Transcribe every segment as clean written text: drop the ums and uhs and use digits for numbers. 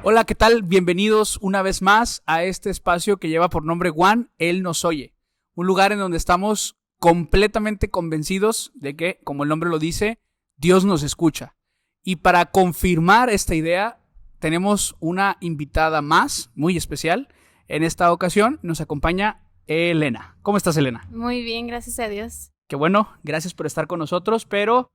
Hola, ¿qué tal? Bienvenidos una vez más a este espacio que lleva por nombre Juan, Él nos oye. Un lugar en donde estamos completamente convencidos de que, como el nombre lo dice, Dios nos escucha. Y para confirmar esta idea, tenemos una invitada más, muy especial. En esta ocasión nos acompaña Elena. ¿Cómo estás, Elena? Muy bien, gracias a Dios. Qué bueno, gracias por estar con nosotros, pero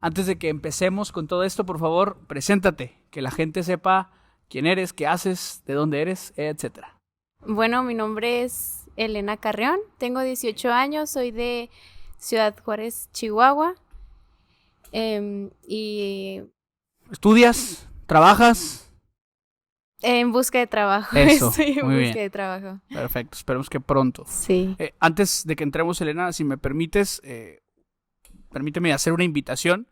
antes de que empecemos con todo esto, por favor, preséntate, que la gente sepa quién eres, qué haces, de dónde eres, etcétera. Bueno, mi nombre es Elena Carreón, tengo 18 años, soy de Ciudad Juárez, Chihuahua. Y ¿Estudias? ¿Trabajas? en busca de trabajo, Eso, estoy en muy busca bien. de trabajo. Perfecto, esperemos que pronto. Sí. Antes de que entremos, Elena, si me permites, permíteme hacer una invitación.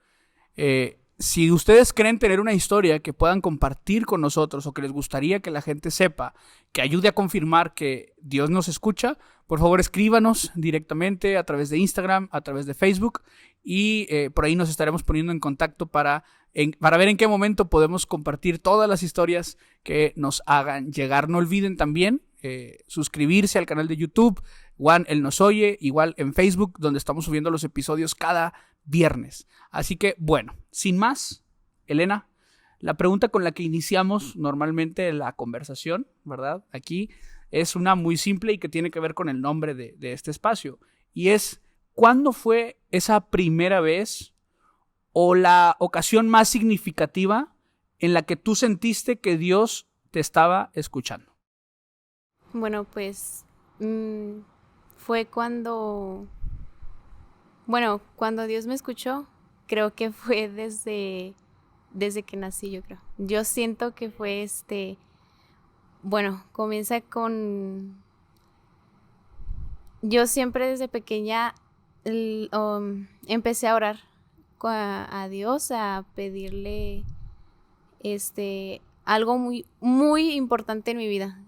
Si ustedes creen tener una historia que puedan compartir con nosotros o que les gustaría que la gente sepa, que ayude a confirmar que Dios nos escucha, por favor escríbanos directamente a través de Instagram, a través de Facebook y por ahí nos estaremos poniendo en contacto para ver en qué momento podemos compartir todas las historias que nos hagan llegar. No olviden también suscribirse al canal de YouTube, Juan Él nos oye, igual en Facebook, donde estamos subiendo los episodios cada viernes. Así que, bueno, sin más, Elena, la pregunta con la que iniciamos normalmente la conversación, ¿verdad? Aquí es una muy simple y que tiene que ver con el nombre de este espacio. Y es, ¿cuándo fue esa primera vez o la ocasión más significativa en la que tú sentiste que Dios te estaba escuchando? Bueno, pues fue cuando Dios me escuchó, creo que fue desde que nací, yo creo. Yo siento que fue comienza con... Yo siempre desde pequeña empecé a orar a Dios, a pedirle algo muy, muy importante en mi vida.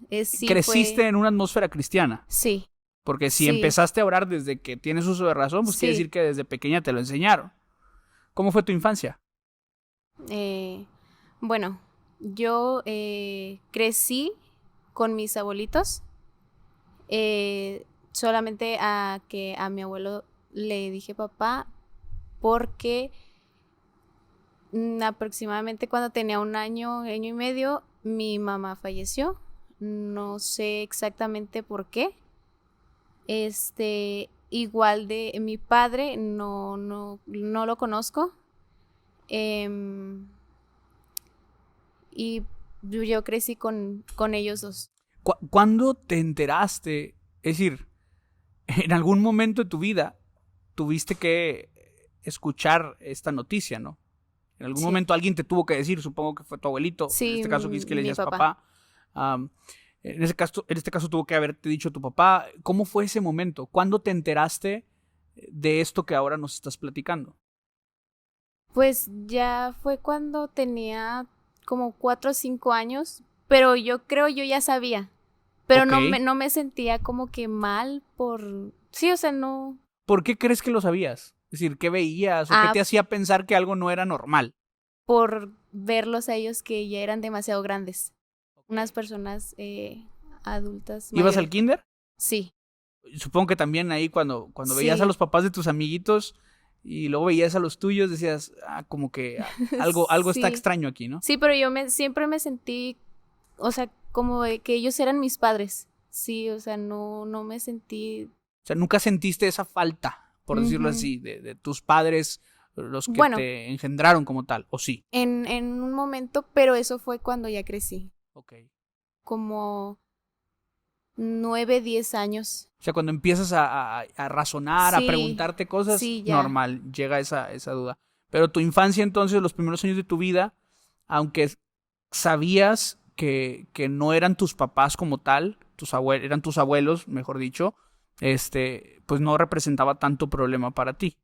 ¿Creciste en una atmósfera cristiana? Sí. Porque si Sí. empezaste a orar desde que tienes uso de razón, pues Sí. quiere decir que desde pequeña te lo enseñaron. ¿Cómo fue tu infancia? Bueno, yo crecí con mis abuelitos. Solamente a mi abuelo le dije papá porque aproximadamente cuando tenía un año y medio, mi mamá falleció. No sé exactamente por qué. Igual de mi padre, no lo conozco. Y yo crecí con ellos dos. ¿Cuándo te enteraste? Es decir, en algún momento de tu vida tuviste que escuchar esta noticia, ¿no? En algún Sí. momento alguien te tuvo que decir, supongo que fue tu abuelito, Sí, en este caso quis que le mi decías papá. papá. En este caso tuvo que haberte dicho tu papá. ¿Cómo fue ese momento? ¿Cuándo te enteraste de esto que ahora nos estás platicando? Pues ya fue cuando tenía como 4 o 5 años, pero yo creo yo ya sabía, pero Ok. no me sentía como que mal por... Sí, o sea, no... ¿Por qué crees que lo sabías? Es decir, ¿qué veías o qué te hacía pensar que algo no era normal? Por verlos a ellos que ya eran demasiado grandes. Unas personas adultas. ¿Ibas mayores. al kinder? Sí. Supongo que también ahí cuando Sí. veías a los papás de tus amiguitos y luego veías a los tuyos, decías, como que algo Sí. está extraño aquí, ¿no? Sí, pero yo siempre me sentí, o sea, como de que ellos eran mis padres. Sí, o sea, no me sentí... O sea, nunca sentiste esa falta, por decirlo así, de tus padres, los que Bueno, te engendraron como tal, ¿o sí? en un momento, pero eso fue cuando ya crecí. Ok. Como 9, 10 años. O sea, cuando empiezas a razonar, a Sí, preguntarte cosas, sí, ya. normal, llega esa duda. Pero tu infancia entonces, los primeros años de tu vida, aunque sabías que no eran tus papás como tal, eran tus abuelos, mejor dicho, pues no representaba tanto problema para ti.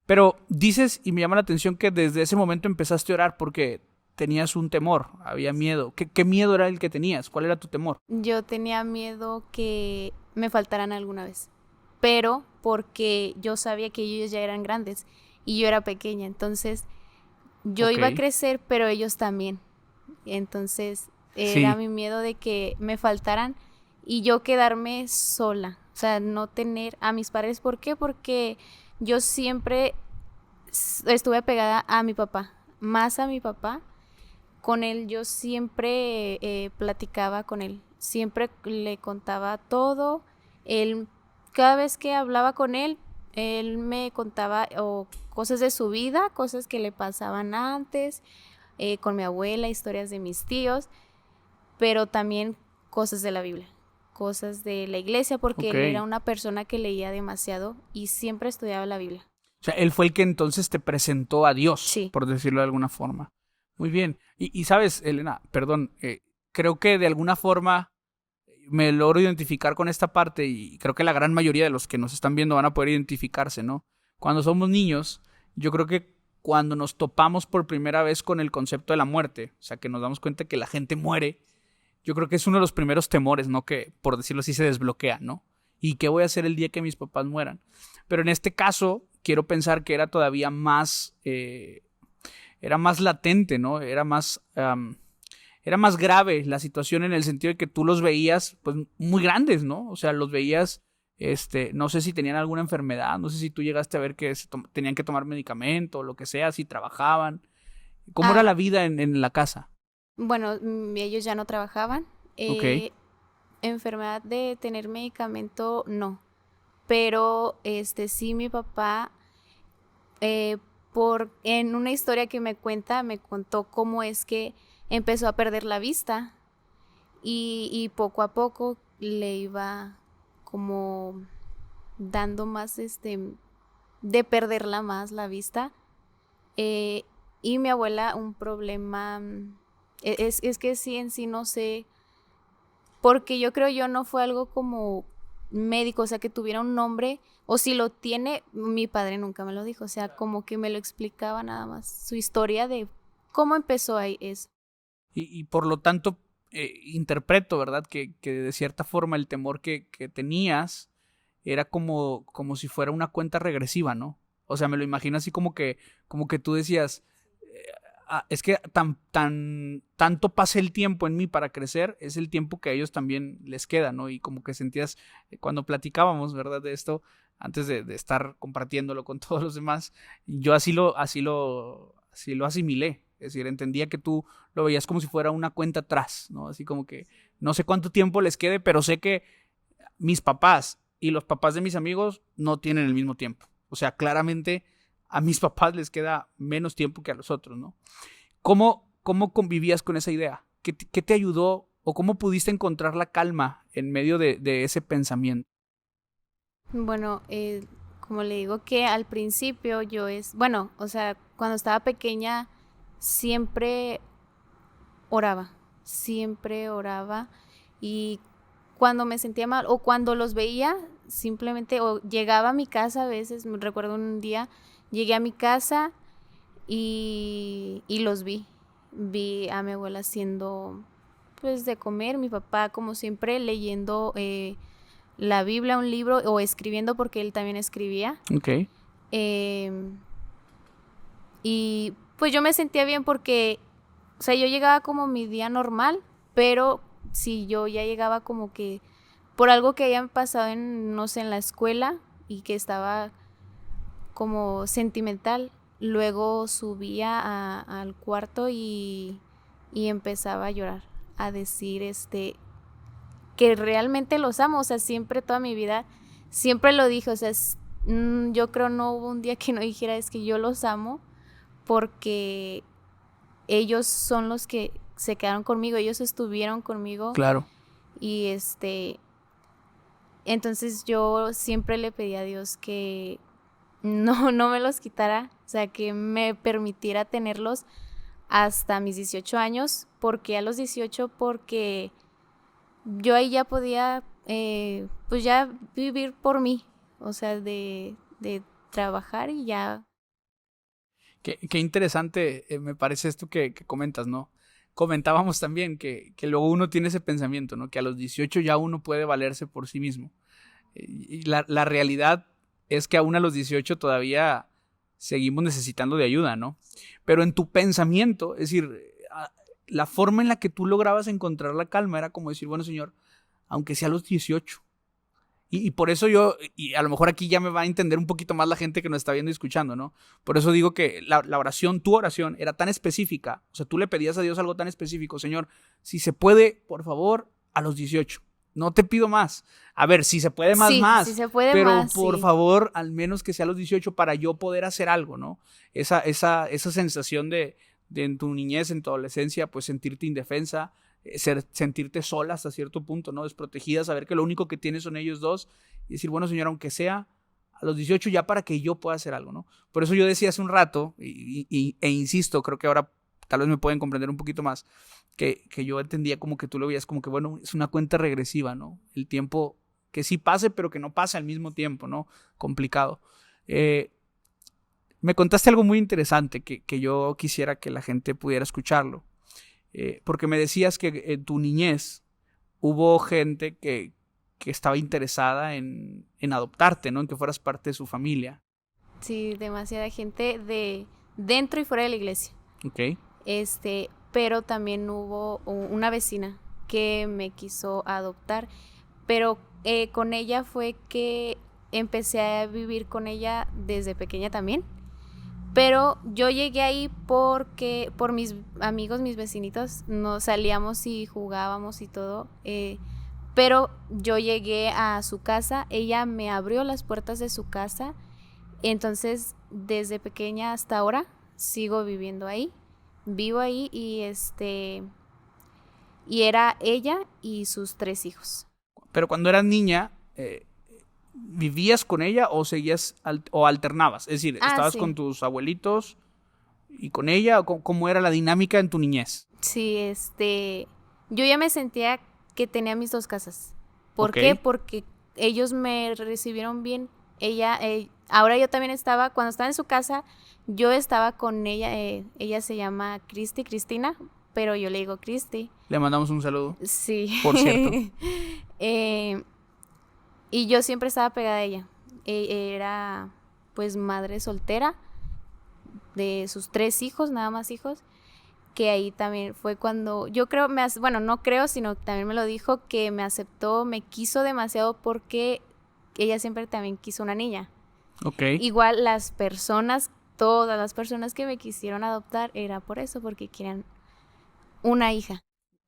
Pero dices, y me llama la atención, que desde ese momento empezaste a orar porque tenías un temor, había miedo. ¿Qué miedo era el que tenías? ¿Cuál era tu temor? Yo tenía miedo que me faltaran alguna vez, pero porque yo sabía que ellos ya eran grandes y yo era pequeña, entonces yo iba a crecer, pero ellos también. Entonces Sí. era mi miedo de que me faltaran y yo quedarme sola, o sea, no tener a mis padres. ¿Por qué? Porque yo siempre estuve pegada a mi papá, más a mi papá. Con él yo siempre platicaba con él, siempre le contaba todo. Él, cada vez que hablaba con él me contaba o cosas de su vida, cosas que le pasaban antes, con mi abuela, historias de mis tíos, pero también cosas de la Biblia, cosas de la iglesia, porque Ok. él era una persona que leía demasiado y siempre estudiaba la Biblia. O sea, él fue el que entonces te presentó a Dios, Sí. por decirlo de alguna forma. Muy bien. Y sabes, Elena, perdón, creo que de alguna forma me logro identificar con esta parte y creo que la gran mayoría de los que nos están viendo van a poder identificarse, ¿no? Cuando somos niños, yo creo que cuando nos topamos por primera vez con el concepto de la muerte, o sea, que nos damos cuenta que la gente muere, yo creo que es uno de los primeros temores, ¿no? Que, por decirlo así, se desbloquea, ¿no? ¿Y qué voy a hacer el día que mis papás mueran? Pero en este caso, quiero pensar que era todavía más, era más latente, ¿no? Era más grave la situación en el sentido de que tú los veías, pues, muy grandes, ¿no? O sea, los veías, no sé si tenían alguna enfermedad, no sé si tú llegaste a ver que tenían que tomar medicamento o lo que sea, si trabajaban. ¿Cómo era Ah, la vida en la casa? bueno, ellos ya no trabajaban. Ok, Enfermedad de tener medicamento, no. Pero sí, mi papá, en una historia que me cuenta, me contó cómo es que empezó a perder la vista y poco a poco le iba como dando más de perderla más la vista. Eh, y mi abuela un problema, es que sí en sí no sé, porque yo creo yo no fue algo como médico, o sea, que tuviera un nombre, o si lo tiene, mi padre nunca me lo dijo, o sea, como que me lo explicaba nada más, su historia de cómo empezó ahí eso. y por lo tanto, interpreto, ¿verdad? Que de cierta forma el temor que tenías era como si fuera una cuenta regresiva, ¿no? O sea, me lo imagino así como que tú decías, es que tanto pasa el tiempo en mí para crecer, es el tiempo que a ellos también les queda, ¿no? Y como que sentías, cuando platicábamos, ¿verdad? De esto, antes de estar compartiéndolo con todos los demás, yo así lo asimilé. Es decir, entendía que tú lo veías como si fuera una cuenta atrás, ¿no? Así como que no sé cuánto tiempo les quede, pero sé que mis papás y los papás de mis amigos no tienen el mismo tiempo. O sea, claramente a mis papás les queda menos tiempo que a los otros, ¿no? ¿Cómo convivías con esa idea? ¿Qué te ayudó o cómo pudiste encontrar la calma en medio de ese pensamiento? Bueno, como le digo que al principio bueno, o sea, cuando estaba pequeña siempre siempre oraba y cuando me sentía mal o cuando los veía, simplemente o llegaba a mi casa a veces, me recuerdo un día, llegué a mi casa y los vi a mi abuela haciendo pues de comer, mi papá como siempre leyendo la Biblia, un libro o escribiendo porque él también escribía. Ok, Eh, y pues yo me sentía bien porque, o sea, yo llegaba como mi día normal, pero si yo ya llegaba como que por algo que había pasado en, no sé, en la escuela y que estaba como sentimental, luego subía al cuarto y empezaba a llorar, a decir que realmente los amo, o sea, siempre toda mi vida, siempre lo dije, o sea, yo creo no hubo un día que no dijera es que yo los amo porque ellos son los que se quedaron conmigo, ellos estuvieron conmigo claro. y entonces yo siempre le pedí a Dios que no me los quitara, o sea, que me permitiera tenerlos hasta mis 18 años, porque a los 18 porque yo ahí ya podía, pues ya vivir por mí, o sea, de trabajar y ya. Qué interesante me parece esto que comentas, ¿no? Comentábamos también que luego uno tiene ese pensamiento, ¿no? Que a los 18 ya uno puede valerse por sí mismo. Y la realidad es que aún a los 18 todavía seguimos necesitando de ayuda, ¿no? Pero en tu pensamiento, es decir, la forma en la que tú lograbas encontrar la calma era como decir, bueno, señor, aunque sea a los 18. Y por eso y a lo mejor aquí ya me va a entender un poquito más la gente que nos está viendo y escuchando, ¿no? Por eso digo que la oración, tu oración, era tan específica. O sea, tú le pedías a Dios algo tan específico. Señor, si se puede, por favor, a los 18. No te pido más. A ver, si se puede más, Sí, más. sí se puede Pero más, por sí. favor, al menos que sea a los 18 para yo poder hacer algo, ¿no? Esa sensación de en tu niñez, en tu adolescencia, pues sentirte indefensa, sentirte sola hasta cierto punto, ¿no? Desprotegida, saber que lo único que tienes son ellos dos y decir, bueno, señor, aunque sea a los 18 ya para que yo pueda hacer algo, ¿no? Por eso yo decía hace un rato, e insisto, creo que ahora tal vez me pueden comprender un poquito más, que yo entendía como que tú lo veías como que, bueno, es una cuenta regresiva, ¿no? El tiempo que sí pase, pero que no pase al mismo tiempo, ¿no? Complicado. Me contaste algo muy interesante que yo quisiera que la gente pudiera escucharlo. Porque me decías que en tu niñez hubo gente que estaba interesada en adoptarte, ¿no? En que fueras parte de su familia. Sí, demasiada gente de dentro y fuera de la iglesia. Ok. Pero también hubo una vecina que me quiso adoptar, pero con ella fue que empecé a vivir con ella desde pequeña también. Pero yo llegué ahí porque por mis amigos, mis vecinitos, nos salíamos y jugábamos y todo. Pero yo llegué a su casa, ella me abrió las puertas de su casa. Entonces, desde pequeña hasta ahora, sigo viviendo ahí. Vivo ahí y era ella y sus 3 hijos. Pero cuando eras niña, ¿vivías con ella o seguías o alternabas? Es decir, ¿estabas Sí. con tus abuelitos y con ella? ¿O cómo era la dinámica en tu niñez? Sí, yo ya me sentía que tenía mis 2 casas. ¿Por Ok. qué? Porque ellos me recibieron bien. Ahora yo también cuando estaba en su casa, yo estaba con ella. Ella se llama Cristina, pero yo le digo Cristi. Le mandamos un saludo, Sí. por cierto. Y yo siempre estaba pegada a ella. Era pues madre soltera de sus 3 hijos, nada más hijos, que ahí también fue cuando, yo creo, bueno, no creo, sino también me lo dijo, que me aceptó, me quiso demasiado porque ella siempre también quiso una niña. Ok. Igual todas las personas que me quisieron adoptar era por eso, porque querían una hija.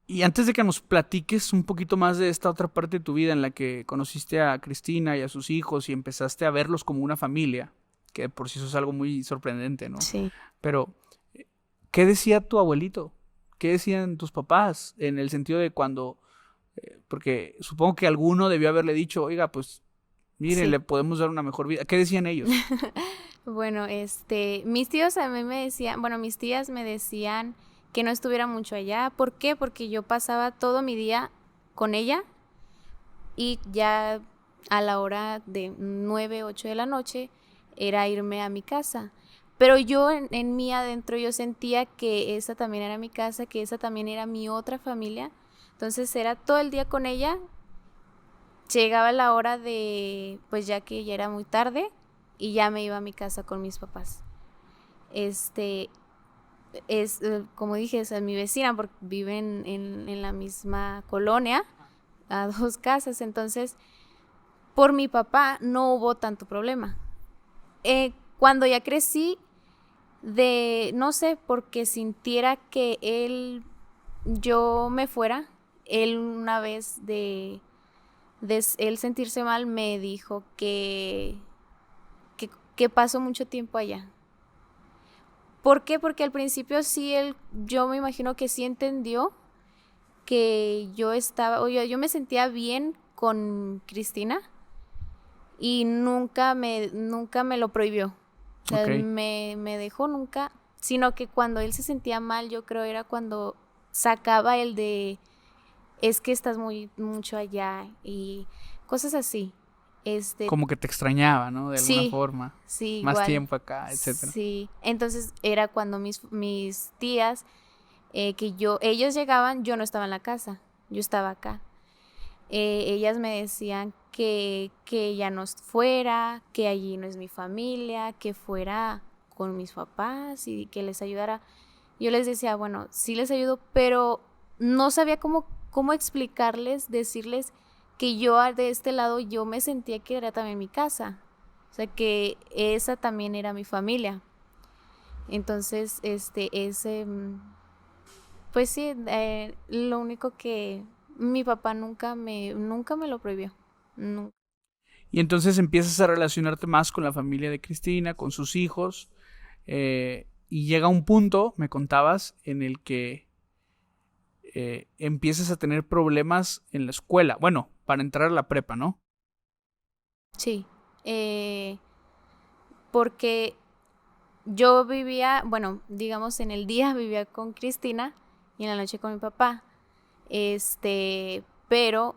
Y antes de que nos platiques un poquito más de esta otra parte de tu vida en la que conociste a Cristina y a sus hijos y empezaste a verlos como una familia, que por sí eso es algo muy sorprendente, ¿no? Sí. Pero, ¿qué decía tu abuelito? ¿Qué decían tus papás? En el sentido de cuando, porque supongo que alguno debió haberle dicho, oiga, pues, mire, Sí. le podemos dar una mejor vida. ¿Qué decían ellos? Bueno, mis tíos a mí me decían, bueno, mis tías me decían que no estuviera mucho allá. ¿Por qué? Porque yo pasaba todo mi día con ella y ya a la hora de 9, 8 de la noche era irme a mi casa. Pero yo en mí adentro yo sentía que esa también era mi casa, que esa también era mi otra familia. Entonces era todo el día con ella. Llegaba la hora pues ya que ya era muy tarde y ya me iba a mi casa con mis papás. Como dije, es mi vecina porque viven en la misma colonia, a 2 casas. Entonces, por mi papá no hubo tanto problema. Cuando ya crecí, no sé, porque sintiera que yo me fuera, él una vez de él sentirse mal me dijo que pasó mucho tiempo allá. ¿Por qué? Porque al principio sí, yo me imagino que sí entendió que yo me sentía bien con Cristina y nunca me lo prohibió. O sea, Ok. me dejó nunca, sino que cuando él se sentía mal, yo creo era cuando sacaba es que estás mucho allá y cosas así. Como que te extrañaba, ¿no? De alguna Sí, forma. sí, Más igual. tiempo acá, etcétera. Sí, entonces era cuando mis tías, ellos llegaban, yo no estaba en la casa, yo estaba acá. Ellas me decían que ya no fuera, que allí no es mi familia, que fuera con mis papás y que les ayudara. Yo les decía, bueno, sí les ayudo, pero no sabía cómo explicarles, decirles que yo de este lado yo me sentía que era también mi casa. O sea, que esa también era mi familia. Entonces, pues sí, lo único que mi papá nunca me lo prohibió. Nunca. Y entonces empiezas a relacionarte más con la familia de Cristina, con sus hijos, y llega un punto, me contabas, en el que empiezas a tener problemas en la escuela. Bueno, para entrar a la prepa, ¿no? Sí, porque yo vivía, bueno, digamos en el día vivía con Cristina y en la noche con mi papá. Pero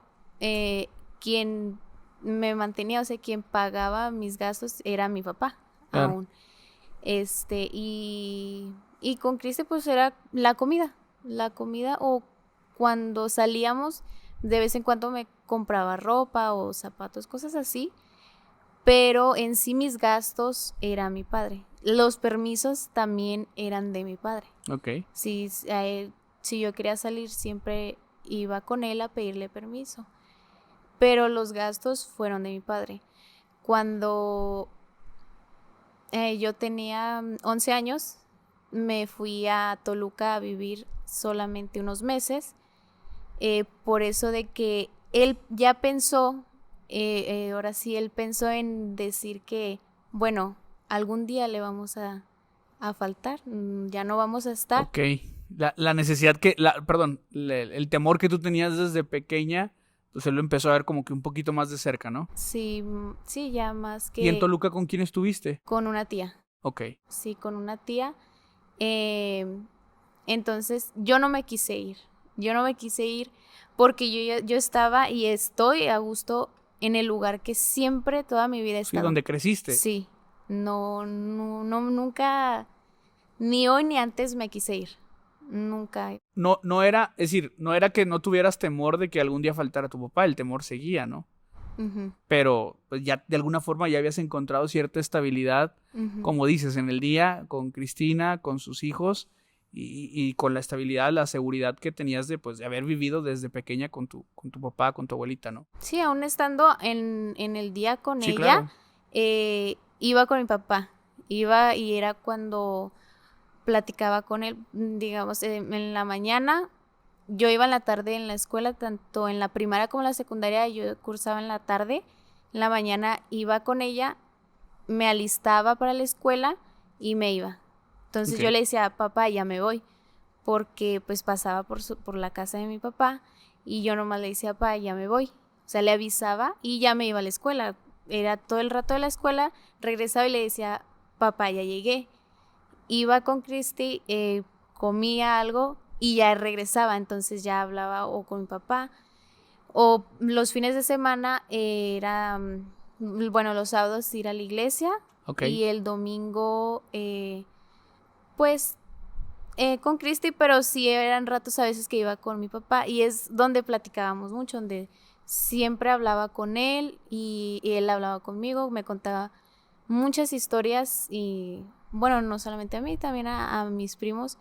quien me mantenía, o sea, quien pagaba mis gastos era mi papá Claro. aún. Y con Cristi pues era la comida o cuando salíamos de vez en cuando me compraba ropa o zapatos, cosas así, pero en sí mis gastos era mi padre. Los permisos también eran de mi padre. Ok. Si yo quería salir siempre iba con él a pedirle permiso, pero los gastos fueron de mi padre. Cuando yo tenía 11 años, me fui a Toluca a vivir solamente unos meses, por eso de que él ya pensó, ahora sí, él pensó en decir que, bueno, algún día le vamos a faltar, ya no vamos a estar. Ok. La necesidad perdón, el temor que tú tenías desde pequeña, pues él lo empezó a ver como que un poquito más de cerca, ¿no? Sí, sí, ya más ¿Y en que Toluca con quién estuviste? con una tía. Ok. Sí, con una tía. Eh, entonces yo no me quise ir. Yo no me quise ir porque yo estaba y estoy a gusto en el lugar que siempre toda mi vida he Sí, estado. donde creciste. Sí, nunca, ni hoy ni antes me quise ir. Nunca. No era, es decir, no era que no tuvieras temor de que algún día faltara tu papá, el temor seguía, ¿no? Ujú, Pero pues ya de alguna forma ya habías encontrado cierta estabilidad, ujú. como dices, en el día, con Cristina, con sus hijos, y con la estabilidad, la seguridad que tenías pues, de haber vivido desde pequeña con tu papá, con tu abuelita, ¿no? Sí, aún estando en el día con Sí, ella, claro. iba con mi papá. Iba y era cuando platicaba con él, digamos, en la mañana. Yo iba en la tarde en la escuela, tanto en la primaria como en la secundaria, yo cursaba en la tarde. En la mañana iba con ella, me alistaba para la escuela y me iba. Entonces yo Ok. le decía, papá, ya me voy, porque pues pasaba por la casa de mi papá y yo nomás le decía, papá, ya me voy. O sea, le avisaba y ya me iba a la escuela. Era todo el rato de la escuela, regresaba y le decía, papá, ya llegué. Iba con Cristi, comía algo y ya regresaba, entonces ya hablaba o con mi papá o los fines de semana era, bueno, los sábados ir a la iglesia Ok. y el domingo pues con Cristi, pero sí eran ratos a veces que iba con mi papá y es donde platicábamos mucho, donde siempre hablaba con él y él hablaba conmigo, me contaba muchas historias y bueno, no solamente a mí, también a mis primos,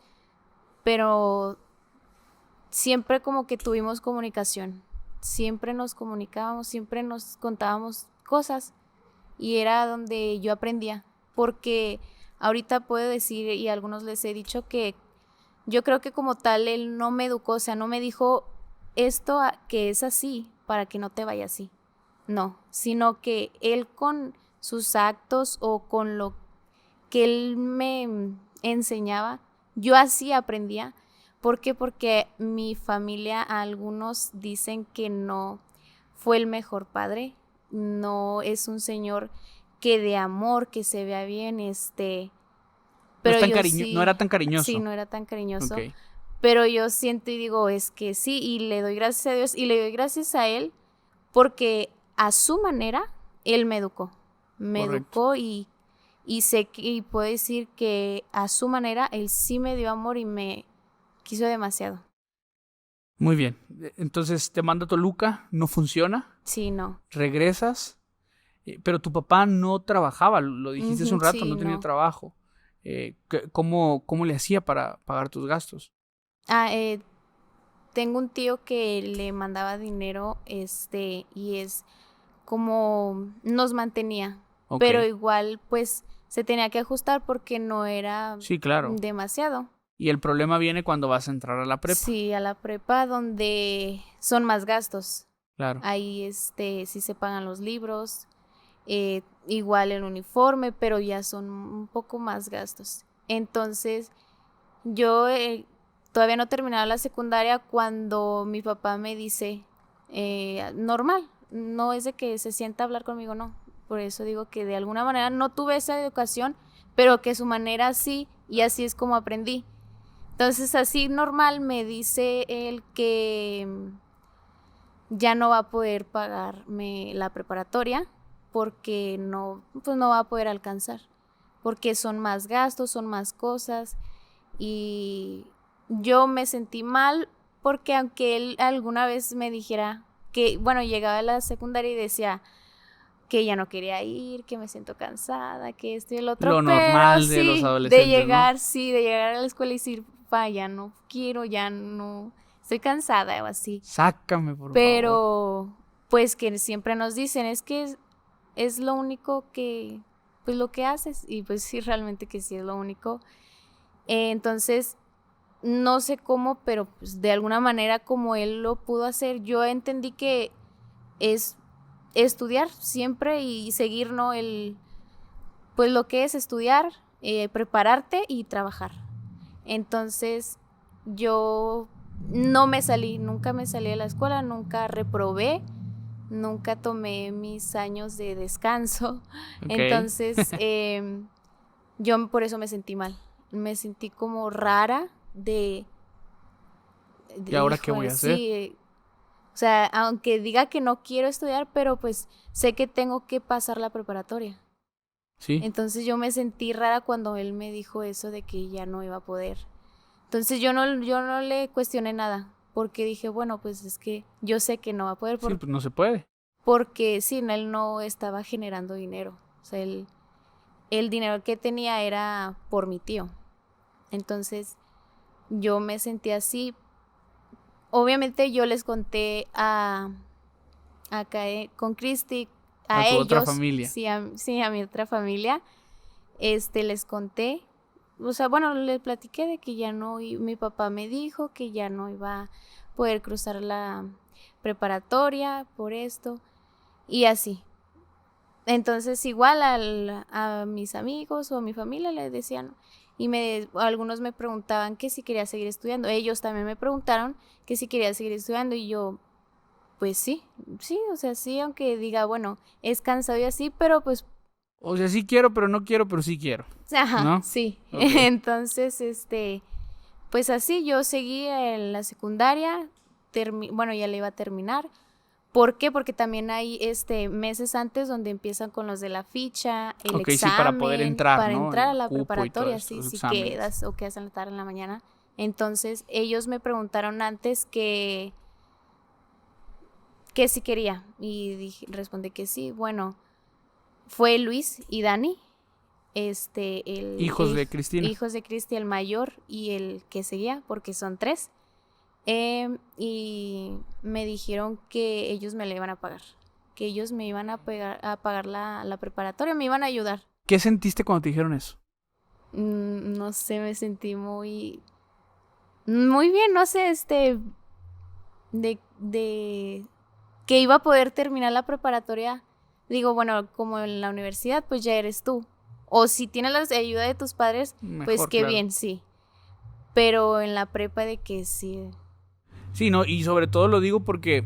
pero siempre como que tuvimos comunicación, siempre nos comunicábamos, siempre nos contábamos cosas y era donde yo aprendía, porque ahorita puedo decir y a algunos les he dicho que yo creo que como tal él no me educó, o sea, no me dijo esto que es así para que no te vaya así, no, sino que él con sus actos o con lo que él me enseñaba, yo así aprendía. ¿Por qué? Porque mi familia, algunos dicen que no fue el mejor padre, no es un señor que de amor, que se vea bien, No es pero tan yo no sí, era tan sí, cariñoso. no era tan Ok. cariñoso, pero yo siento y digo, es que sí, y le doy gracias a Dios y le doy gracias a él porque a su manera él me Correcto. educó y sé que, y puedo decir que a su manera él sí me dio amor y me quiso demasiado. Muy bien. Entonces te manda a Toluca, no funciona, Sí, no. regresas, pero tu papá no trabajaba, lo dijiste hace Ujú, un rato, sí, no tenía no. trabajo. ¿Cómo le hacía para pagar tus gastos? Tengo un tío que le mandaba dinero, y es como nos mantenía, Ok. pero igual pues se tenía que ajustar porque no era Sí, claro. demasiado. Y el problema viene cuando vas a entrar a la prepa. Sí, a la prepa donde son más gastos. Claro. Ahí sí se pagan los libros, igual el uniforme, pero ya son un poco más gastos. Entonces, yo todavía no terminaba la secundaria cuando mi papá me dice, normal, no es de que se sienta a hablar conmigo, no. Por eso digo que de alguna manera no tuve esa educación, pero que su manera sí, y así es como aprendí. Entonces, así normal me dice él que ya no va a poder pagarme la preparatoria porque pues no va a poder alcanzar, porque son más gastos, son más cosas, y yo me sentí mal porque aunque él alguna vez me dijera que, bueno, llegaba a la secundaria y decía que ya no quería ir, que me siento cansada, que esto y el otro, Lo pero normal de los sí, adolescentes, ¿no? de llegar a la escuela y decir, pa, ya no quiero, ya no, estoy cansada o así. Sácame, por favor. Pero, pues que siempre nos dicen, es que es lo único que, pues lo que haces, y pues sí, realmente que sí es lo único. Entonces, no sé cómo, pero pues de alguna manera como él lo pudo hacer, yo entendí que es estudiar siempre y seguir, ¿no? Pues lo que es estudiar, prepararte y trabajar. Entonces, yo nunca me salí de la escuela, nunca reprobé, nunca tomé mis años de descanso. Ok. Entonces, yo por eso me sentí mal. Me sentí como rara ¿Y ahora qué voy híjole, a hacer? sí. O sea, aunque diga que no quiero estudiar, pero pues sé que tengo que pasar la preparatoria. Sí. Entonces yo me sentí rara cuando él me dijo eso de que ya no iba a poder. Entonces yo no le cuestioné nada, porque dije, bueno, pues es que yo sé que no va a poder Sí, pues no se puede. porque sí, él no estaba generando dinero. O sea, el dinero que tenía era por mi tío. Entonces yo me sentí así. Obviamente yo les conté acá con Cristi, A a tu otra ellos, familia. sí, a mi otra familia, les conté, o sea, bueno, les platiqué de que ya no, y mi papá me dijo que ya no iba a poder cruzar la preparatoria por esto, y así. Entonces igual a mis amigos o a mi familia les decían, y algunos me preguntaban que si quería seguir estudiando, ellos también me preguntaron que si quería seguir estudiando, y yo, pues sí, o sea, sí, aunque diga, bueno, es cansado y así, pero pues, O sea, sí quiero, pero no quiero, pero sí quiero. ajá, ¿No? sí. Ok. Entonces, pues así yo seguí en la secundaria, bueno, ya le iba a terminar. ¿Por qué? Porque también hay meses antes donde empiezan con los de la ficha, el Ok, sí, para poder examen, entrar, para ¿no? entrar a El la cupo y todo preparatoria, esto, sí, los si exámenes. quedas o quedas en la tarde, en la mañana. Entonces, ellos me preguntaron antes que si quería, y respondí que sí. Bueno, fue Luis y Dani, Hijos de Cristina. hijos de Cristi, el mayor y el que seguía, porque son tres. Y me dijeron que ellos me la iban a pagar, que ellos me iban a pagar la preparatoria, me iban a ayudar. ¿Qué sentiste cuando te dijeron eso? No sé, me sentí muy bien, no sé, de que iba a poder terminar la preparatoria. Digo, bueno, como en la universidad, pues ya eres tú. O si tienes la ayuda de tus padres, pues Mejor, qué claro. bien, sí. Pero en la prepa de que sí. Sí, no, y sobre todo lo digo porque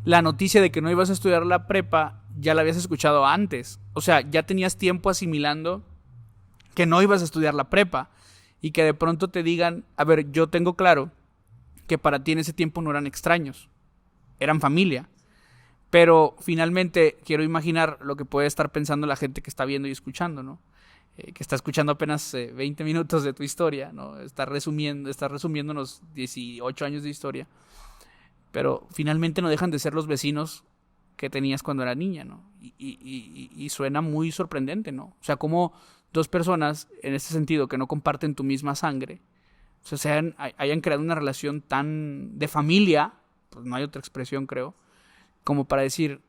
la noticia de que no ibas a estudiar la prepa ya la habías escuchado antes. O sea, ya tenías tiempo asimilando que no ibas a estudiar la prepa y que de pronto te digan, a ver, yo tengo claro que para ti en ese tiempo no eran extraños, eran familia. Pero finalmente quiero imaginar lo que puede estar pensando la gente que está viendo y escuchando, ¿no? Que está escuchando apenas 20 minutos de tu historia, ¿no? Está resumiendo unos 18 años de historia. Pero finalmente no dejan de ser los vecinos que tenías cuando era niña, ¿no? Y suena muy sorprendente, ¿no? O sea, como dos personas, en este sentido, que no comparten tu misma sangre, o sea, hayan creado una relación tan de familia, pues no hay otra expresión, creo, como para decir,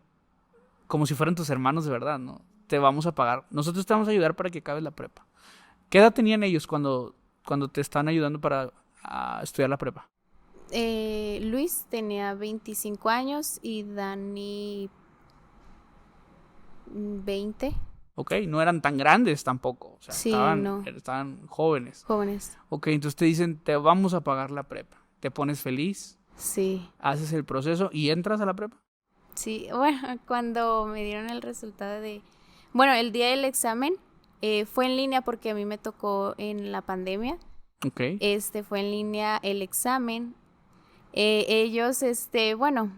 como si fueran tus hermanos de verdad, ¿no? Te vamos a pagar, nosotros te vamos a ayudar para que acabes la prepa. ¿Qué edad tenían ellos cuando te estaban ayudando para estudiar la prepa? Luis tenía 25 años y Dani 20. Ok, no eran tan grandes tampoco, o sea, Sí, no. estaban jóvenes. Jóvenes. Ok, entonces te dicen, te vamos a pagar la prepa. Te pones feliz, Sí. haces el proceso y entras a la prepa. Sí, bueno, cuando me dieron el resultado bueno, el día del examen fue en línea porque a mí me tocó en la pandemia. Ok. Fue en línea el examen. Ellos, bueno,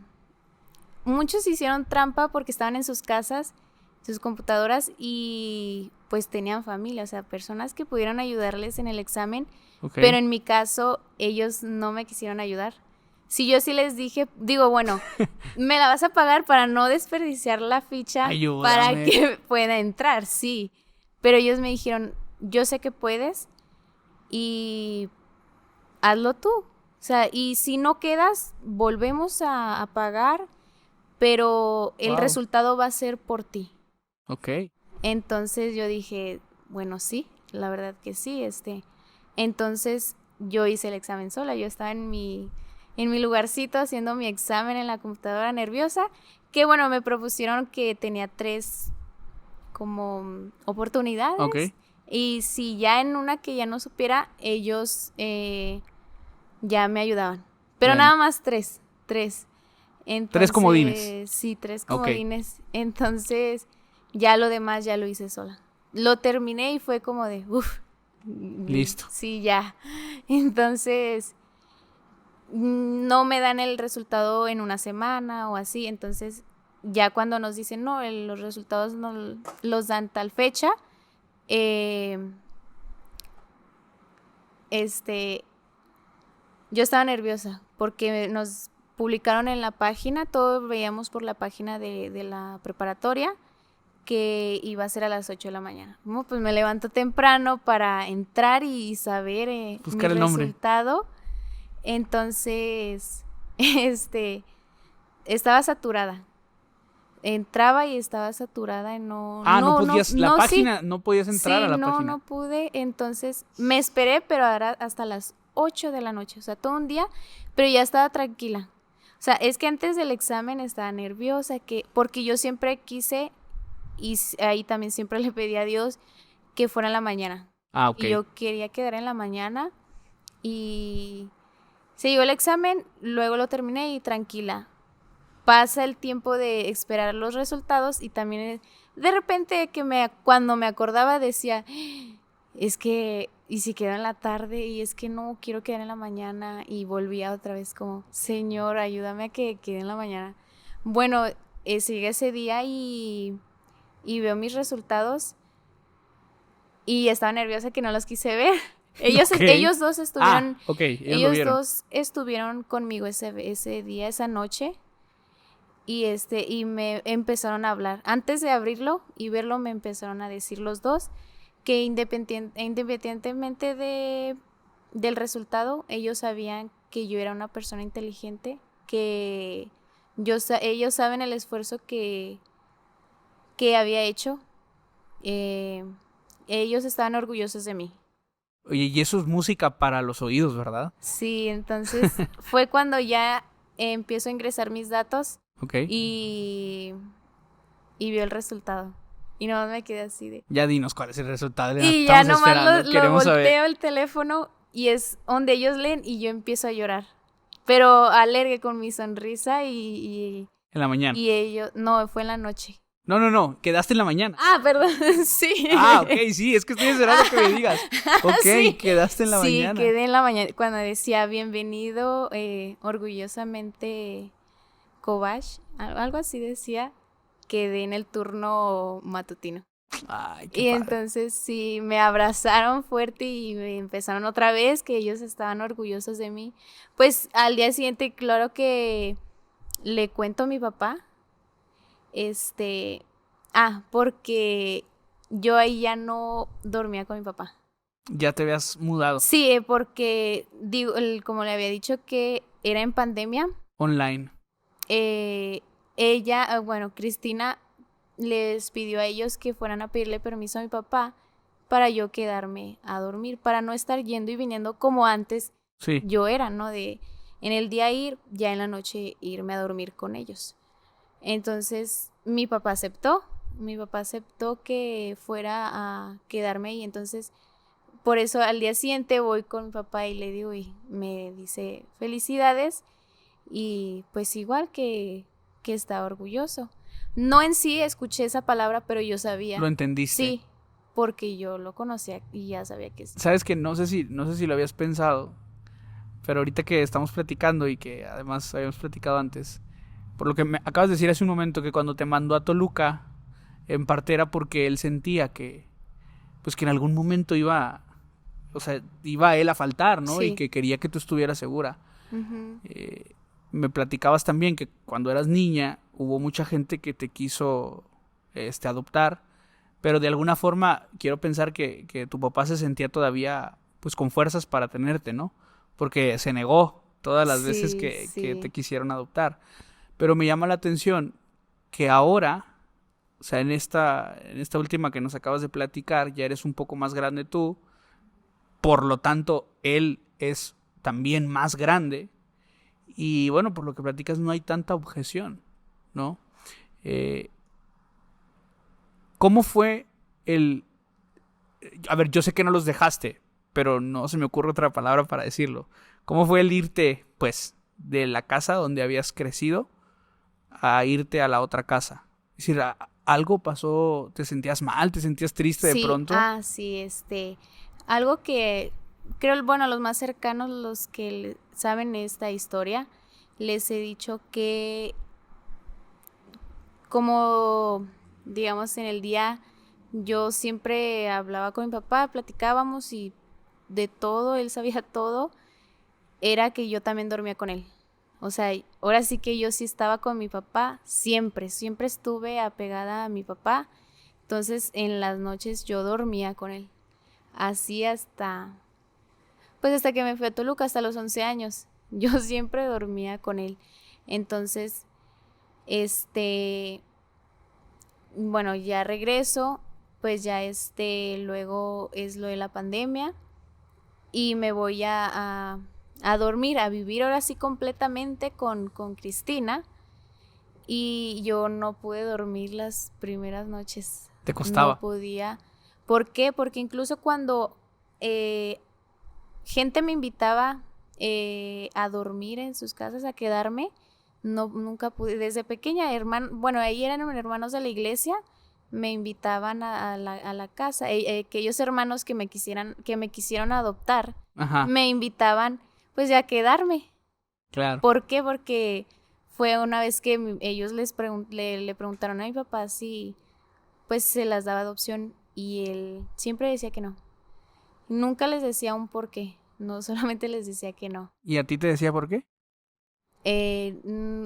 muchos hicieron trampa porque estaban en sus casas, sus computadoras y pues tenían familia, o sea, personas que pudieron ayudarles en el examen, Okay. pero en mi caso ellos no me quisieron ayudar. Si yo sí les dije, digo, bueno, me la vas a pagar para no desperdiciar la ficha. Ayúdame. Para que pueda entrar, sí. Pero ellos me dijeron, yo sé que puedes y hazlo tú. O sea, y si no quedas, volvemos a pagar, pero el resultado va a ser por ti. Ok. Entonces yo dije, bueno, sí, la verdad que sí. Entonces yo hice el examen sola. Yo estaba en mi lugarcito haciendo mi examen en la computadora nerviosa. Que bueno, me propusieron que tenía 3 como oportunidades. Ok. Y si ya en una que ya no supiera, ellos ya me ayudaban. Pero Bueno. nada más 3. Entonces, 3 comodines. Sí, 3 comodines. Okay. Entonces, ya lo demás ya lo hice sola. Lo terminé y fue como de, uff. Listo. Sí, ya. Entonces, no me dan el resultado en una semana o así. Entonces, ya cuando nos dicen, no, los resultados no los dan tal fecha, yo estaba nerviosa porque nos publicaron en la página, todos veíamos por la página de la preparatoria que iba a ser a las 8 de la mañana. Bueno, pues me levanto temprano para entrar y saber mi resultado. Entonces, estaba saturada. Entraba y estaba saturada y no podías, la página, sí, no podías entrar a la página. No pude, entonces me esperé, pero ahora hasta las 8 de la noche, o sea, todo un día, pero ya estaba tranquila. O sea, es que antes del examen estaba nerviosa, porque yo siempre quise, y ahí también siempre le pedí a Dios que fuera en la mañana. Ok. Y yo quería quedar en la mañana y se llegó el examen, luego lo terminé y tranquila. Pasa el tiempo de esperar los resultados y también de repente cuando me acordaba decía, es que, ¿y si quedo en la tarde? Y es que no, quiero quedar en la mañana. Y volvía otra vez como, Señor, ayúdame a que quede en la mañana. Bueno, sigue ese día y veo mis resultados y estaba nerviosa que no los quise ver. Ellos dos estuvieron, ellos dos estuvieron conmigo ese día, esa noche. Y me empezaron a hablar. Antes de abrirlo y verlo, me empezaron a decir los dos que independientemente del resultado, ellos sabían que yo era una persona inteligente, que ellos saben el esfuerzo que había hecho. Ellos estaban orgullosos de mí. Oye, y eso es música para los oídos, ¿verdad? Sí, entonces fue cuando ya empiezo a ingresar mis datos. Okay. Y vio el resultado. Y nomás me quedé así de... Ya dinos cuál es el resultado. Y ya nomás lo volteo el teléfono y es donde ellos leen y yo empiezo a llorar. Pero alegre con mi sonrisa y... En la mañana. Y ellos... No, fue en la noche. No, quedaste en la mañana. Perdón, sí. Ok, sí, es que estoy esperando que me digas. Ok, sí. Quedaste en la mañana. Sí, quedé en la mañana cuando decía bienvenido orgullosamente... Kovash, algo así decía, quedé en el turno matutino. Ay, qué y padre. Entonces sí, me abrazaron fuerte y me empezaron otra vez, que ellos estaban orgullosos de mí. Pues al día siguiente, claro que le cuento a mi papá Porque yo ahí ya no dormía con mi papá. Ya te habías mudado. Sí, porque digo, como le había dicho que era en pandemia. Online. Cristina les pidió a ellos que fueran a pedirle permiso a mi papá para yo quedarme a dormir, para no estar yendo y viniendo como antes Sí. yo era, ¿no? De en el día ir, ya en la noche irme a dormir con ellos. Entonces mi papá aceptó que fuera a quedarme ahí. Entonces por eso al día siguiente voy con mi papá y le digo, y me dice felicidades, y pues igual que está orgulloso. No en sí escuché esa palabra, pero yo sabía. Lo entendiste. Sí, porque yo lo conocía y ya sabía que sí. Sabes que no sé si lo habías pensado, pero ahorita que estamos platicando y que además habíamos platicado antes, por lo que me acabas de decir hace un momento, que cuando te mandó a Toluca, en parte era porque él sentía que, pues que en algún momento iba él a faltar, ¿no? Sí. Y que quería que tú estuvieras segura. Uh-huh. Me platicabas también que cuando eras niña hubo mucha gente que te quiso adoptar, pero de alguna forma quiero pensar que tu papá se sentía todavía pues con fuerzas para tenerte, ¿no? Porque se negó todas las veces que te quisieron adoptar. Pero me llama la atención que ahora, o sea, en esta última que nos acabas de platicar, ya eres un poco más grande tú, por lo tanto, él es también más grande. Y bueno, por lo que platicas, no hay tanta objeción, ¿no? ¿Cómo fue el...? A ver, yo sé que no los dejaste, pero no se me ocurre otra palabra para decirlo. ¿Cómo fue el irte, pues, de la casa donde habías crecido a irte a la otra casa? Es decir, ¿algo pasó? ¿Te sentías mal? ¿Te sentías triste de pronto? Sí, algo que creo, bueno, los más cercanos, los que saben esta historia, les he dicho que como, digamos, en el día yo siempre hablaba con mi papá, platicábamos y de todo, él sabía todo, era que yo también dormía con él. O sea, ahora sí que yo sí estaba con mi papá, siempre estuve apegada a mi papá. Entonces en las noches yo dormía con él. Así hasta que me fui a Toluca, hasta los 11 años. Yo siempre dormía con él. Entonces, bueno, ya regreso, pues ya luego es lo de la pandemia y me voy a dormir, a vivir ahora sí completamente con Cristina, y yo no pude dormir las primeras noches. ¿Te costaba? No podía. ¿Por qué? Porque incluso cuando gente me invitaba a dormir en sus casas, a quedarme, nunca pude. Desde pequeña, ahí eran hermanos de la iglesia, me invitaban a la casa. Aquellos hermanos que me quisieron adoptar, Ajá. me invitaban pues ya a quedarme. Claro. ¿Por qué? Porque fue una vez que ellos le preguntaron a mi papá si pues se las daba adopción, y él siempre decía que no. Nunca les decía un por qué, no, solamente les decía que no. ¿Y a ti te decía por qué?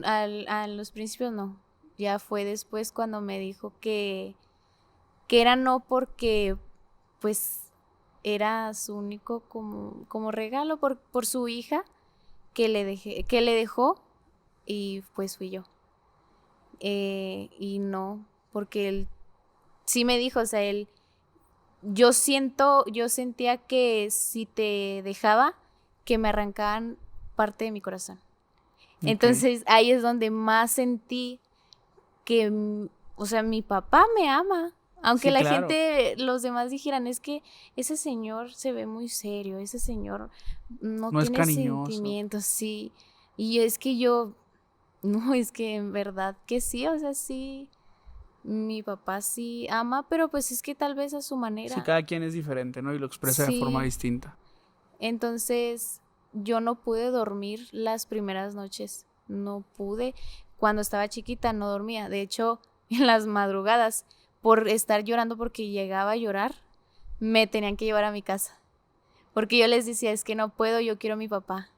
A los principios no. Ya fue después cuando me dijo que era no, porque pues era su único como regalo por su hija que le dejó, y pues fui yo. Y no, porque él sí me dijo, o sea, yo sentía que si te dejaba, que me arrancaban parte de mi corazón. Okay. Entonces ahí es donde más sentí que, o sea, mi papá me ama. Aunque sí, gente, los demás dijeran, es que ese señor se ve muy serio, ese señor no tiene sentimientos, sí. Y es que es que en verdad que sí, o sea, sí, mi papá sí ama, pero pues es que tal vez a su manera. Sí, cada quien es diferente, ¿no? Y lo expresa de forma distinta. Entonces, yo no pude dormir las primeras noches, no pude. Cuando estaba chiquita no dormía, de hecho, en las madrugadas, por estar llorando porque llegaba a llorar, me tenían que llevar a mi casa. Porque yo les decía, es que no puedo, yo quiero a mi papá.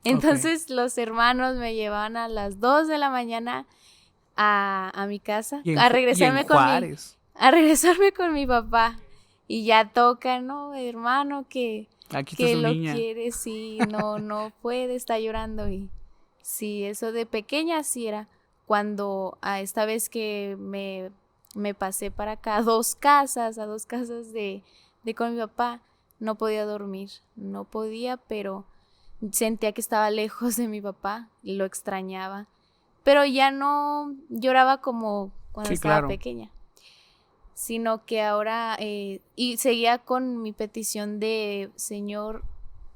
Entonces los hermanos me llevaban a las 2 de la mañana a mi casa, Y en, a Ju- y en regresarme Juárez. a regresarme con mi papá. Y ya toca, ¿no? Hermano, Aquí está que su lo niña. quiere, sí, no puede, está llorando. Y sí, eso de pequeña sí era. Cuando a esta vez que me pasé para acá, a dos casas de con mi papá, no podía dormir, no podía, pero sentía que estaba lejos de mi papá, lo extrañaba, pero ya no lloraba como cuando Sí, estaba claro. pequeña, sino que ahora, y seguía con mi petición de, Señor,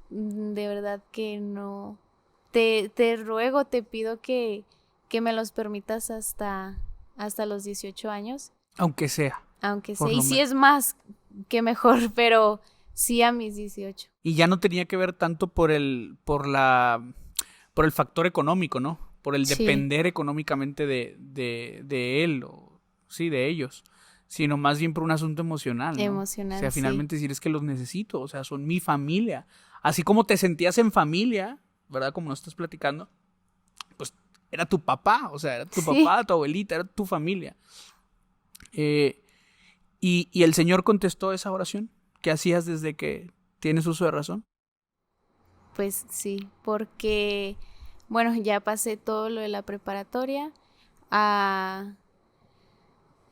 de verdad que no, te ruego, te pido que me los permitas hasta los 18 años, Aunque sea, aunque sea, por y lo si menos. es más, que mejor, pero sí a mis 18. Y ya no tenía que ver tanto por el factor económico, ¿no? Por el Sí, depender económicamente de él, o sí, de ellos, sino más bien por un asunto emocional, ¿no? O emocional, sea, sí. finalmente decir es que los necesito, o sea, son mi familia. Así como te sentías en familia, ¿verdad? Como nos estás platicando, pues era tu papá, o sea, era tu Sí, papá, tu abuelita, era tu familia. Eh, y el Señor contestó esa oración que hacías desde que tienes uso de razón. pues sí, porque, bueno, ya pasé todo lo de la preparatoria. Ah,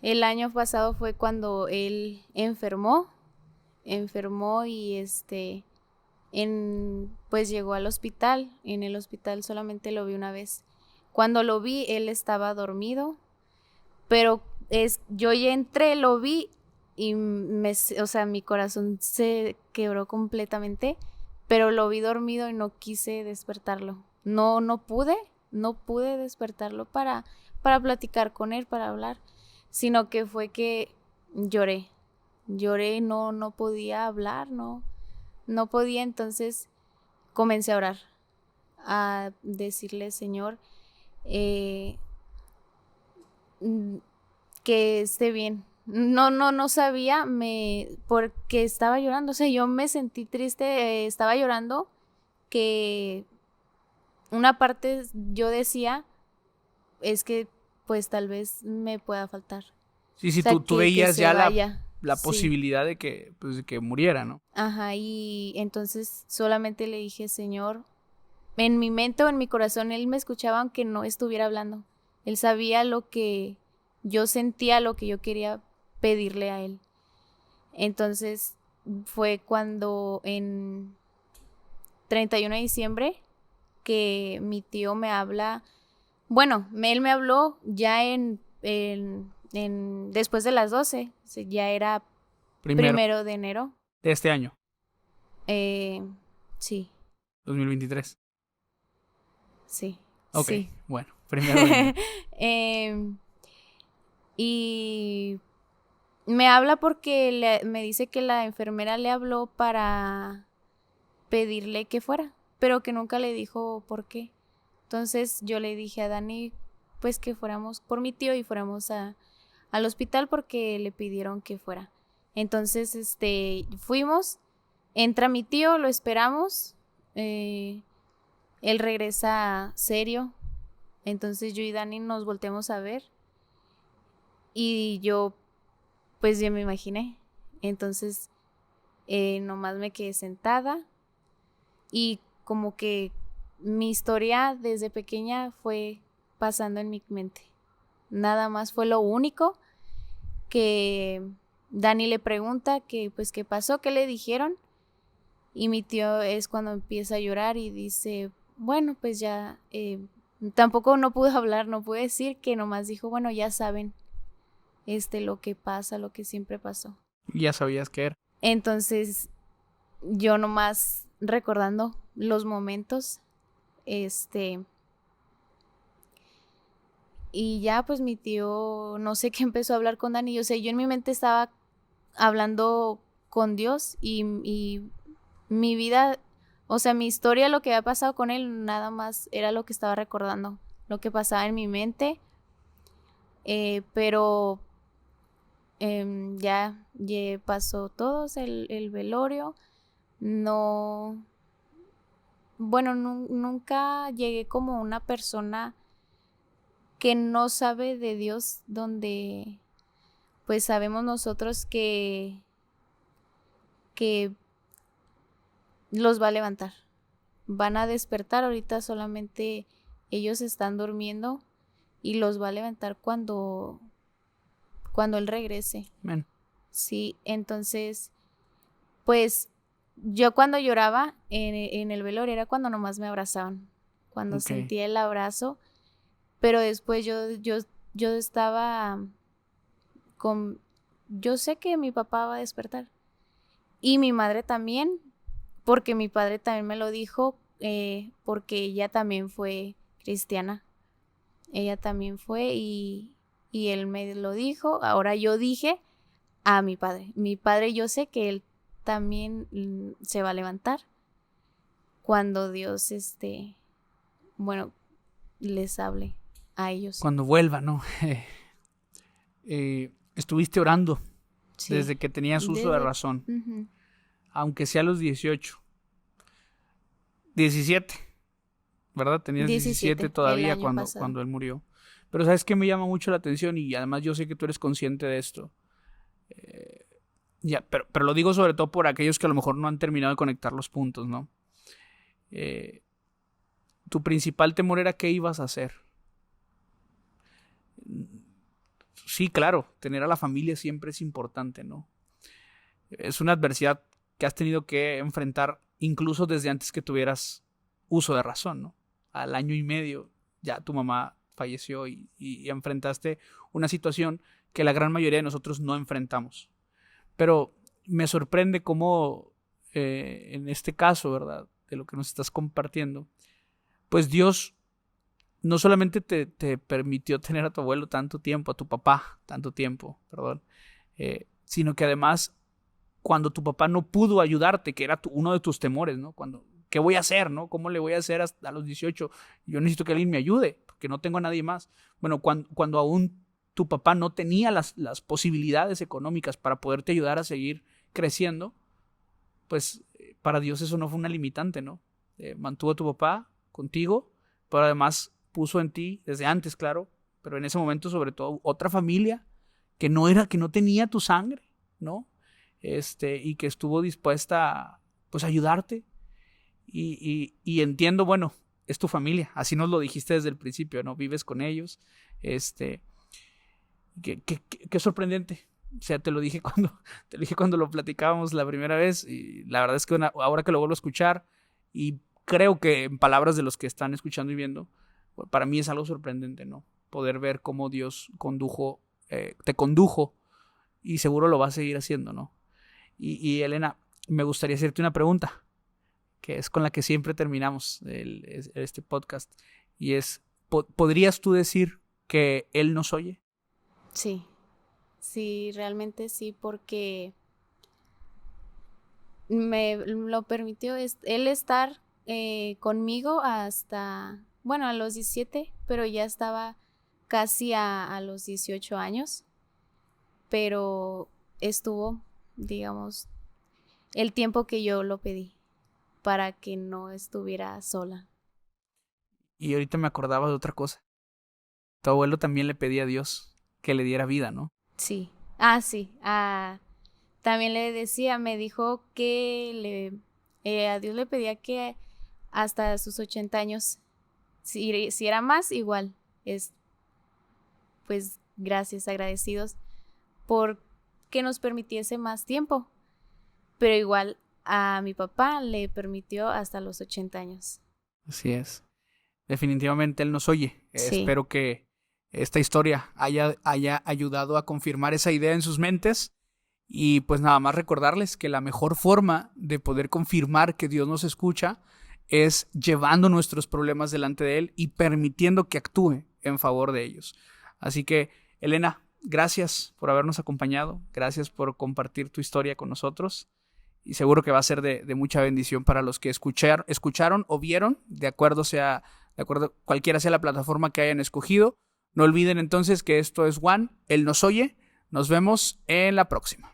el año pasado fue cuando él enfermó y pues llegó al hospital. En el hospital solamente lo vi una vez. Cuando lo vi, él estaba dormido, pero yo ya entré, lo vi y o sea, mi corazón se quebró completamente, pero lo vi dormido y no quise despertarlo. No pude despertarlo para platicar con él, para hablar, sino que fue que lloré, lloré, no podía hablar, no podía, entonces comencé a orar, a decirle, Señor, eh, que esté bien. No sabía, porque estaba llorando, o sea, yo me sentí triste, estaba llorando, que una parte yo decía, es que pues tal vez me pueda faltar, Sí, o sí, sea, tú que veías se ya vaya, la sí, posibilidad de que, pues, de que muriera, ¿no? ajá, y entonces solamente le dije, Señor, en mi mente o en mi corazón, él me escuchaba aunque no estuviera hablando, él sabía lo que yo sentía, lo que yo quería pedirle a él. Entonces fue cuando en 31 de diciembre que mi tío me habla, bueno, él me habló ya después de las 12, ya era Primero, 1 de enero. de este año, Eh, sí, 2023. sí, Ok, sí. bueno, primero de enero. Em, y me habla porque me dice que la enfermera le habló para pedirle que fuera, pero que nunca le dijo por qué. Entonces yo le dije a Dani, pues que fuéramos por mi tío y fuéramos al hospital porque le pidieron que fuera. Entonces, fuimos, entra mi tío, lo esperamos, él regresa serio, entonces yo y Dani nos volteamos a ver y yo, pues ya me imaginé. Entonces, nomás me quedé sentada y como que mi historia desde pequeña fue pasando en mi mente. Nada más fue lo único que Dani le pregunta que pues qué pasó, qué le dijeron, y mi tío es cuando empieza a llorar y dice, bueno, pues ya, tampoco no pudo hablar, no pude decir, que nomás dijo, bueno, ya saben, lo que pasa, lo que siempre pasó. Ya sabías que era. Entonces yo nomás recordando los momentos, y ya pues mi tío, no sé qué, empezó a hablar con Dani. Yo sé, yo en mi mente estaba hablando con Dios y mi vida, o sea, mi historia, lo que había pasado con él, nada más era lo que estaba recordando, lo que pasaba en mi mente, pero ya pasó todo, o sea, el velorio. No, bueno, nunca llegué como una persona que no sabe de Dios, donde pues sabemos nosotros que los va a levantar. Van a despertar, ahorita solamente ellos están durmiendo y los va a levantar cuando Él regrese. Amén. Sí, entonces, pues yo cuando lloraba en el velorio era cuando nomás me abrazaban, cuando sentía el abrazo, pero después yo estaba yo sé que mi papá va a despertar y mi madre también, porque mi padre también me lo dijo, porque ella también fue cristiana, ella también fue y él me lo dijo. Ahora yo dije a mi padre yo sé que él también se va a levantar cuando Dios les hable a ellos. Cuando vuelva, ¿no? Estuviste orando desde que tenías uso de razón, aunque sea a los 18, 17, ¿verdad? Tenías 17 todavía cuando él murió. Pero ¿sabes qué me llama mucho la atención? Y además yo sé que tú eres consciente de esto. Pero lo digo sobre todo por aquellos que a lo mejor no han terminado de conectar los puntos, ¿no? Tu principal temor era qué ibas a hacer. Sí, claro, tener a la familia siempre es importante, ¿no? Es una adversidad que has tenido que enfrentar incluso desde antes que tuvieras uso de razón, ¿no? Al año y medio ya tu mamá falleció y enfrentaste una situación que la gran mayoría de nosotros no enfrentamos. Pero me sorprende cómo en este caso, ¿verdad? De lo que nos estás compartiendo, pues Dios no solamente te permitió tener a tu abuelo tanto tiempo, a tu papá tanto tiempo, perdón, sino que además cuando tu papá no pudo ayudarte, que era uno de tus temores, ¿no? ¿Qué voy a hacer, no? ¿Cómo le voy a hacer hasta los 18? Yo necesito que alguien me ayude, porque no tengo a nadie más. Bueno, cuando aún tu papá no tenía las posibilidades económicas para poderte ayudar a seguir creciendo, pues para Dios eso no fue una limitante, ¿no? Mantuvo a tu papá contigo, pero además puso en ti, desde antes, claro, pero en ese momento sobre todo, otra familia que no tenía tu sangre, ¿no? Y que estuvo dispuesta pues a ayudarte. Y entiendo, bueno, es tu familia, así nos lo dijiste desde el principio, ¿no? Vives con ellos, qué sorprendente. O sea, te lo dije cuando lo platicábamos la primera vez, y la verdad es que ahora que lo vuelvo a escuchar, y creo que en palabras de los que están escuchando y viendo, para mí es algo sorprendente, ¿no? Poder ver cómo Dios te condujo, y seguro lo va a seguir haciendo, ¿no? Y Elena, me gustaría hacerte una pregunta, que es con la que siempre terminamos este podcast, y es, ¿podrías tú decir que Él nos oye? Sí, realmente sí, porque me lo permitió Él estar conmigo hasta, bueno, a los 17, pero ya estaba casi a los 18 años, pero estuvo, digamos, el tiempo que yo lo pedí para que no estuviera sola. Y ahorita me acordaba de otra cosa. Tu abuelo también le pedía a Dios que le diera vida, ¿no? Sí. Sí. También me dijo que a Dios le pedía que hasta sus 80 años, si era más, igual, pues gracias, agradecidos por que nos permitiese más tiempo. Pero igual a mi papá le permitió hasta los 80 años. Así es. Definitivamente Él nos oye. Sí. Espero que esta historia haya ayudado a confirmar esa idea en sus mentes. Y pues nada más recordarles que la mejor forma de poder confirmar que Dios nos escucha es llevando nuestros problemas delante de Él y permitiendo que actúe en favor de ellos. Así que, Elena, gracias por habernos acompañado. Gracias por compartir tu historia con nosotros. Y seguro que va a ser de mucha bendición para los que escucharon o vieron, de acuerdo cualquiera sea la plataforma que hayan escogido. No olviden entonces que esto es One, Él nos oye. Nos vemos en la próxima.